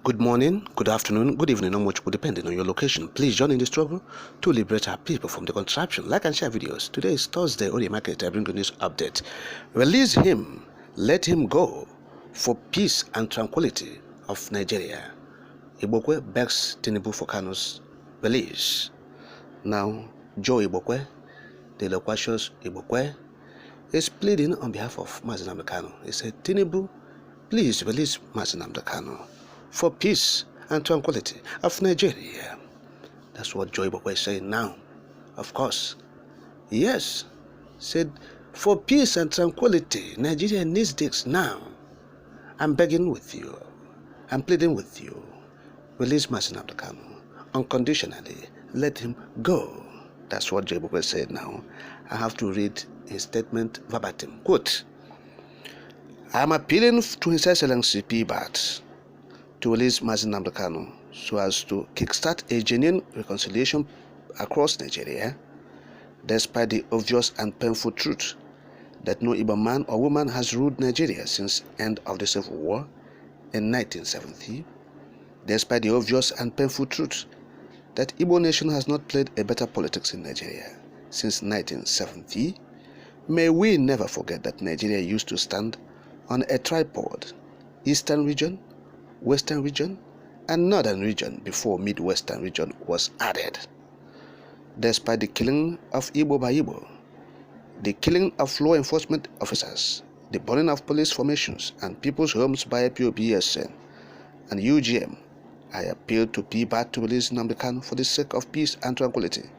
Good morning, good afternoon, good evening, or much depending on your location. Please join in the struggle to liberate our people from the contraption. Like and share videos. Today is Thursday, Ori Market. I bring you news update. Release him, let him go for peace and tranquility of Nigeria. Igbokwe begs Tinubu for Kanu's release. Now, Joe Igbokwe, the loquacious Igbokwe, is pleading on behalf of Mazi Nnamdi Kanu. He said, Tinubu, please release Mazi Nnamdi Kanu for peace and tranquility of Nigeria. That's what Joe Igbokwe is saying now. Of course. Yes. Said, for peace and tranquility, Nigeria needs this now. I'm begging with you. I'm pleading with you. Release Mazi Nnamdi Kanu unconditionally. Let him go. That's what Joe Igbokwe said now. I have to read his statement verbatim. Quote, I am appealing to His Excellency PBAT to release Mazi Nnamdi Kanu so as to kickstart a genuine reconciliation across Nigeria, despite the obvious and painful truth that no Igbo man or woman has ruled Nigeria since the end of the Civil War in 1970, despite the obvious and painful truth that Igbo nation has not played a better politics in Nigeria since 1970, may we never forget that Nigeria used to stand on a tripod: Eastern region, Western region, and Northern region before Midwestern region was added. Despite the killing of Igbo by Igbo, the killing of law enforcement officers, the burning of police formations and people's homes by IPOB and UGM, I appeal to PBAT to release Nnamdi Kanu for the sake of peace and tranquility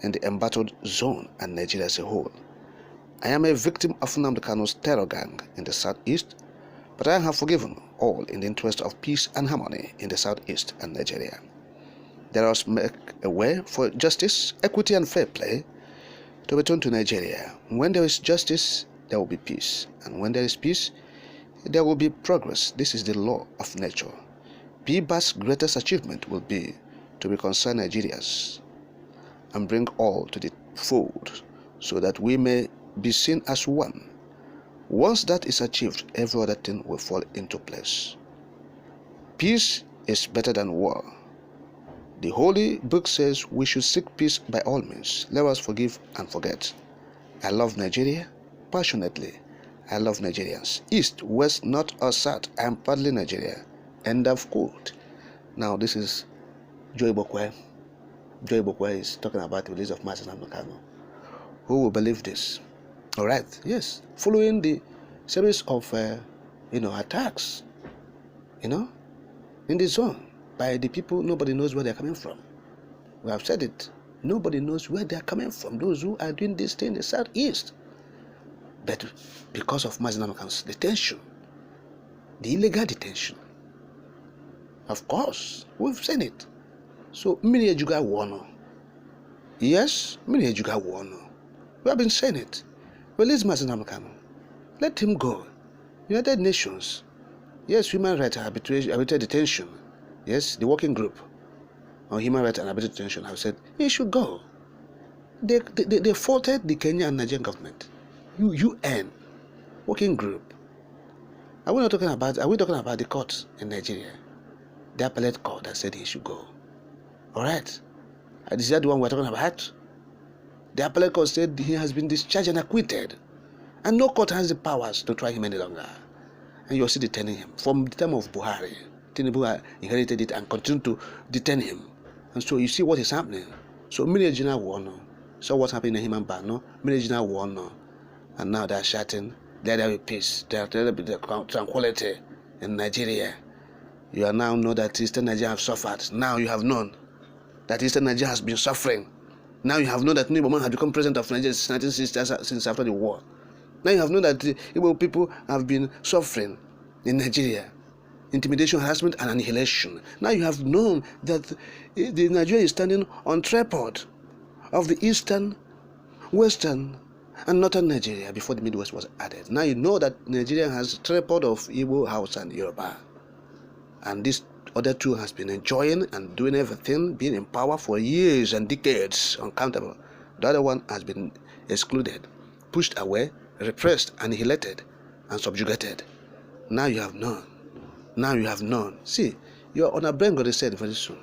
in the embattled zone and Nigeria as a whole. I am a victim of Nnamdi Kanu's terror gang in the southeast, but I have forgiven all in the interest of peace and harmony in the southeast and Nigeria. Let us make a way for justice, equity, and fair play to return to Nigeria. When there is justice, there will be peace. And when there is peace, there will be progress. This is the law of nature. PBAT's greatest achievement will be to reconcile Nigerians and bring all to the fold so that we may be seen as one. Once that is achieved, every other thing will fall into place. Peace is better than war. The Holy Book says we should seek peace by all means. Let us forgive and forget. I love Nigeria passionately. I love Nigerians. East, west, north, or south. I am proudly Nigeria. End of quote. Now this is Joe Igbokwe. Joe Igbokwe is talking about the release of Mazi Nnamdi Kanu. Who will believe this? All right, yes. Following the series of, attacks, in the zone by the people, nobody knows where they're coming from. We have said it. Nobody knows where they're coming from. Those who are doing this thing in the southeast. But because of Mazi Nnamdi Kanu's detention, the illegal detention, of course, we've seen it. So, many Ejuga Wono. Yes, many Ejuga Wono. We have been saying it. Release Mazi Nnamdi Kanu. Let him go. United Nations. Yes, human rights and arbitrary detention. Yes, the working group on human rights and arbitrary detention have said he should go. They faulted the Kenyan and Nigerian government. UN working group. Are we talking about the court in Nigeria? The appellate court that said he should go. Alright. Is that the one we're talking about? The appellate court said he has been discharged and acquitted, and no court has the powers to try him any longer. And you're still detaining him. From the time of Buhari, Tinubu inherited it and continued to detain him. And so you see what is happening. So many regional war no. So what's happening in human ban no? Many regional war no. And now they're shouting, let there be peace, there will be tranquility in Nigeria. You are now know that Eastern Nigeria have suffered. Now you have known that Eastern Nigeria has been suffering. Now you have known that Igbo man has become president of Nigeria since 1960, since after the war. Now you have known that Igbo people have been suffering in Nigeria. Intimidation, harassment, and annihilation. Now you have known that the Nigeria is standing on tripod of the Eastern, Western, and Northern Nigeria before the Midwest was added. Now you know that Nigeria has tripod of Igbo, Hausa, and Yoruba. And this other two has been enjoying and doing everything, being in power for years and decades, uncountable. The other one has been excluded, pushed away, repressed, annihilated, and subjugated. Now you have known. Now you have known. See, on our brain got reset very soon.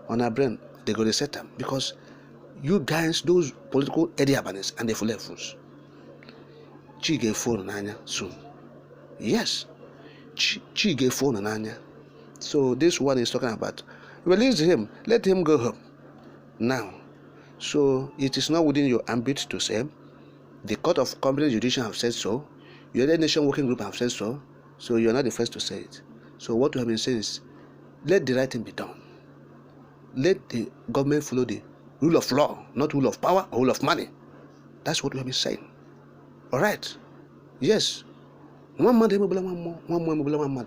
On our brain, they got reset them because you guys, those political Ediabanes and the Fulefus, Chi gave phone Nanya soon. Yes, Chi gave phone Nanya. So this one is talking about release him, let him go home now. So it is not within your ambit to say. The Court of Competent Judicial have said so. Your other nation working group have said so. So you are not the first to say it. So what we have been saying is, let the right thing be done. Let the government follow the rule of law, not rule of power or rule of money. That's what we have been saying. All right. Yes. One man, one man.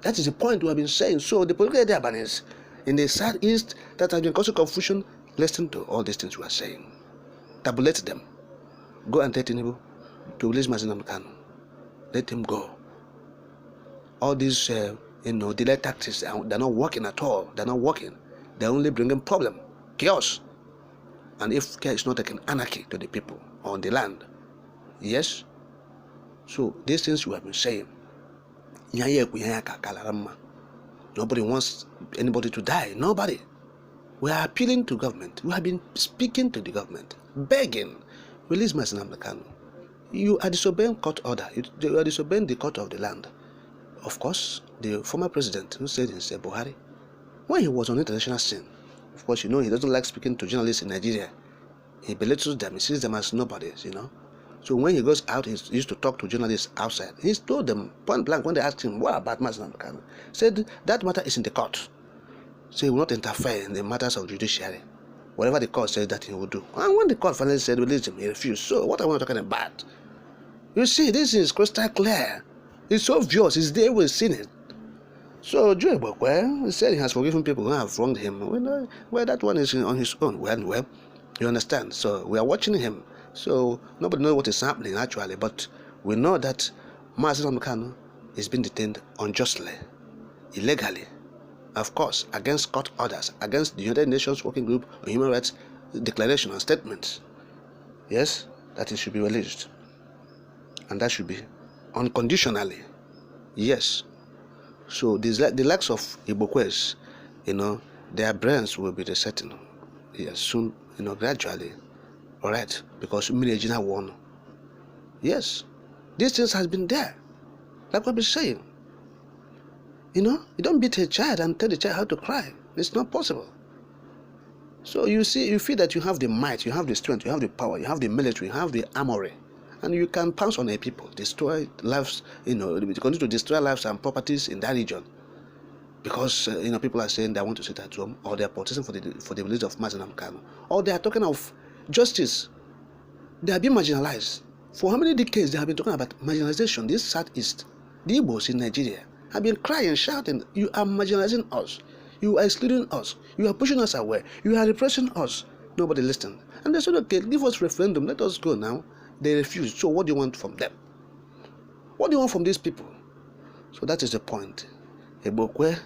That is the point we have been saying. So the political Ediabanes in the southeast that have been causing confusion, listen to all these things we are saying. Tabulate them. Go and tell Tinubu to release Kanu. Let him go. All these, delay tactics, they're not working at all. They're not working. They're only bringing problem, chaos. And if care is not taking anarchy to the people on the land, yes. So these things we have been saying. Nobody wants anybody to die. Nobody. We are appealing to government. We have been speaking to the government, begging. Release Kanu. You are disobeying court order. You are disobeying the court of the land. Of course, the former president who said in Buhari, when he was on international scene, of course, he doesn't like speaking to journalists in Nigeria. He belittles them. He sees them as nobodies, So when he goes out, he used to talk to journalists outside. He told them point blank when they asked him, what about Kanu? Said that matter is in the court. So he will not interfere in the matters of judiciary. Whatever the court says that he will do. And when the court finally said release him, he refused. So what are we talking about? You see, this is crystal clear. It's so obvious. It's there. We've seen it. So Joe Igbokwe said he has forgiven people who have wronged him. Well, that one is on his own. Well, you understand. So we are watching him. So nobody knows what is happening actually. But we know that Kanu is being detained unjustly, illegally. Of course, against court orders, against the United Nations Working Group on Human Rights declaration and statements. Yes, that it should be released. And that should be unconditionally. Yes. So the likes of Igbokwes, their brains will be resetting. Yes, soon, gradually. All right, because Minejina won. Yes, these things has been there. Like what we're saying. You don't beat a child and tell the child how to cry. It's not possible. So you feel that you have the might, you have the strength, you have the power, you have the military, you have the armory, and you can pounce on a people, destroy lives, continue to destroy lives and properties in that region. Because people are saying they want to sit at home, or they are protesting for the release of Kanu, or they are talking of justice. They are being marginalized. For how many decades they have been talking about marginalization? This southeast, the Igbos in Nigeria have been crying, shouting, you are marginalizing us, you are excluding us, you are pushing us away, you are repressing us. Nobody listened. And they said, okay, give us referendum, let us go now. They refused. So what do you want from them? What do you want from these people? So that is the point. Igbokwe,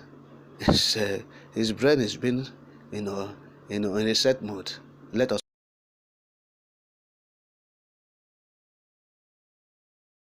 his brain has been, in a set mode. Let us